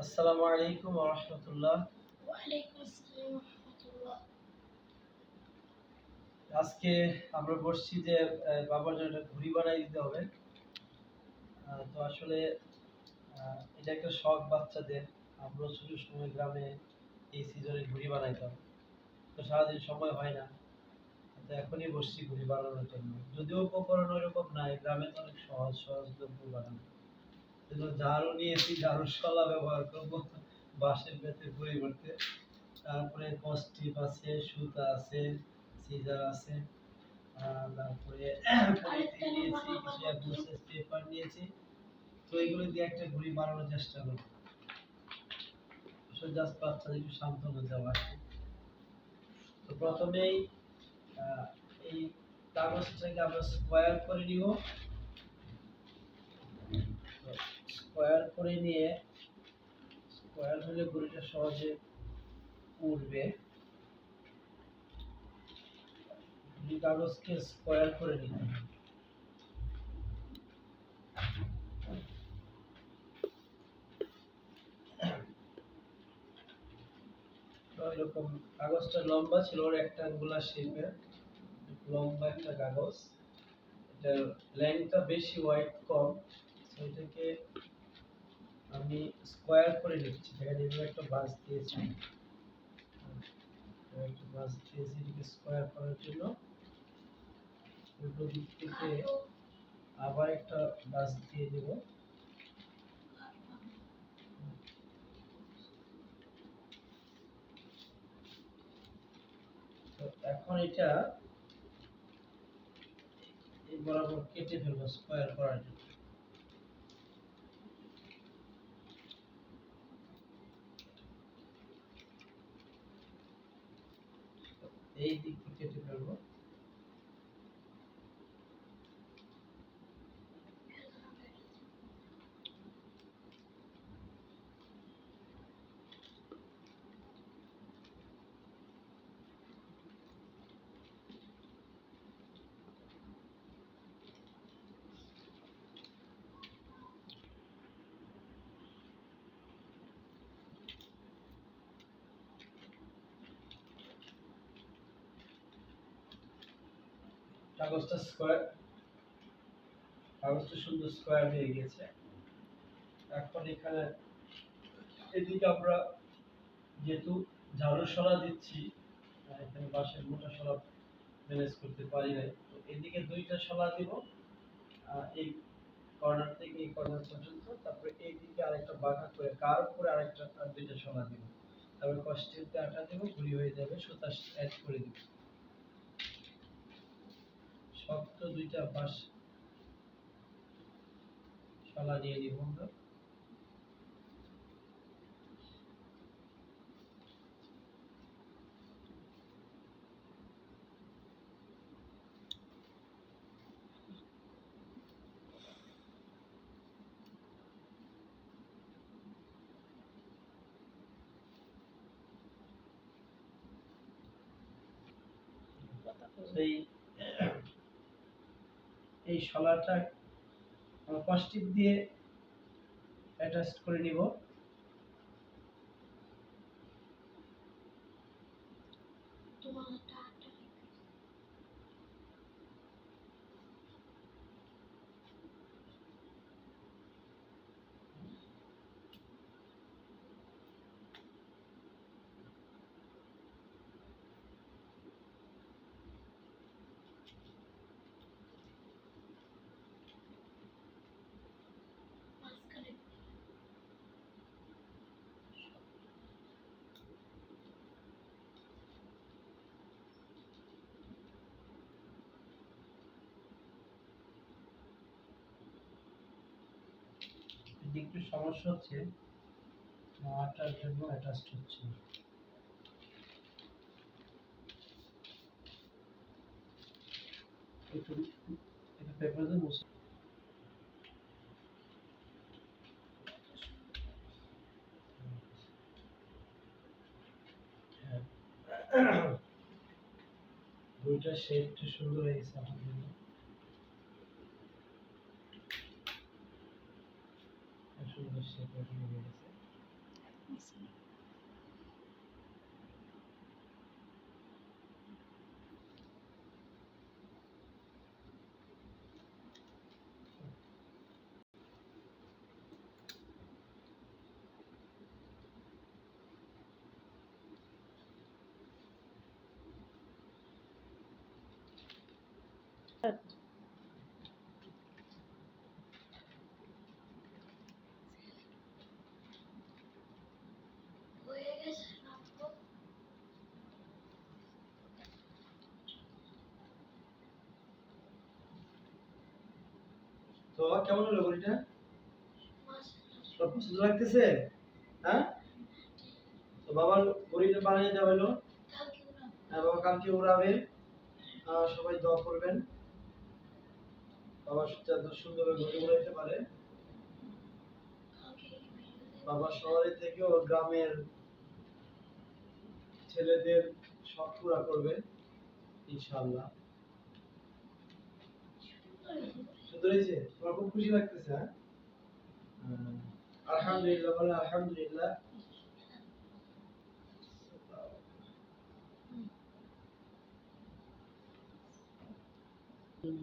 আসসালামু আলাইকুম ওয়া রাহমাতুল্লাহ। ওয়ালাইকুম আসসালাম ওয়া রাহমাতুল্লাহ। আজকে আমরা বসছি যে বাবার জন্য একটা ঘুড়ি বানাই দিতে হবে। তো আসলে এটা একটা শখ বাচ্চাদের। আমরা ছোট সময় গ্রামে এই সিজনে ঘুড়ি বানাইতাম। তো সারাদিন সময় হয় না। তো এখনই বসছি ঘুড়ি বানানোর জন্য। যদিও উপকরণ ওইরকম নাই, গ্রামে তো অনেক সহজলভ্য বানানো। এজন্য ঝাড়ু নিয়েছি, ঝাড়ুর শলা ব্যবহার করবো বাঁশের বেতের পরিবর্তে। তারপরে কস্টিপ আছে, সুতা আছে, সিজার আছে, তারপরে পলিথিন নিয়েছি, কিছু অ্যাডভান্সেস পেপার নিয়েছি। তো এগুলো দিয়ে একটা ঘুড়ি বানানোর চেষ্টা করবো। আসলে জাস্ট বাচ্চাদের একটু সান্ত্বনা দেওয়া আর কি। তো প্রথমেই এই কাগজটাকে আমরা স্কোয়ার করে নিব। স্কোয়ার করে নিয়ে স্কোয়ার হলে ঘুড়িটা সহজে উঠবে। কাগজকে স্কোয়ার করে নিতে হবে। তো এরকম কাগজটা লম্বা ছিল, রেক্টাঙ্গুলার শেপের, লম্বা একটা কাগজ। এটার লেন্থটা বেশি, ওয়াইড কম। তো এটাকে আমি স্কোয়ার করে নিচ্ছি। এখানে এভাবে একটা বাঁশ দিয়েছি, একটা বাঁশ দিয়েছি এটাকে স্কোয়ার করার জন্য। উল্টো দিক থেকে আবার একটা বাঁশ দিয়ে দেব। তো এখন এটা এই বরাবর কেটে ফেলবো স্কোয়ার করার জন্য। এই দিকটা কেটে ফেলবো। কাগজটা স্কোয়ার, কাগজটা সুন্দর স্কোয়ার হয়ে গেছে। এখন এখানে এদিকে আমরা যেহেতু ঝাড়ুর শলা দিচ্ছি, এখানে বাঁশের মোটা শলা ম্যানেজ করতে পারি নাই, তো এদিকে দুইটা শলা দিব। এই কর্নার থেকে এই কর্নার পর্যন্ত, তারপরে এইদিকে আরেকটা বাঁকা করে কার উপরে আরেকটা আর দুইটা শলা দিব। তারপরে কষ্টিতে আটা দেবো, ঘুরি হয়ে যাবে, সুতা অ্যাড করে দিব। শক্ত দুইটা বাঁশ শলা নিয়ে নিব আমরা। সেই এই শলাটা আমরা কষ্টিপ দিয়ে অ্যাটাচ করে নিব। একটু সমস্যা হচ্ছে, আটার জন্য অ্যাটাচ হচ্ছে। একটু এটা পেপার দিয়ে মুছে। দুইটা শেপটা সুন্দর হয়ে গেছে আলহামদুলিল্লাহ। সুন্দর শেপ হয়ে গেছে। বাবা কেমন হলো ঘড়িটা? মাশাআল্লাহ। তোর পছন্দ লাগতেছে? হ্যাঁ? তো বাবার ঘড়িটা বানিয়ে দেওয়া হলো। কালকে উড়াবো। হ্যাঁ, বাবা কালকে উড়াবে। সবাই দোয়া করবেন। বাবা যাতে সুন্দর ঘড়ি উড়াইতে পারে। কালকে এই ভিডিও বাবা শহরে থেকেও গ্রামের ছেলেদের শখ পুরা করবে ইনশাআল্লাহ। সুন্দর হয়েছে। সুন্দর হয়েছে? তোমার খুব খুশি লাগতেছে, হ্যাঁ? আলহামদুলিল্লাহ, বলে আলহামদুলিল্লাহ। হুম।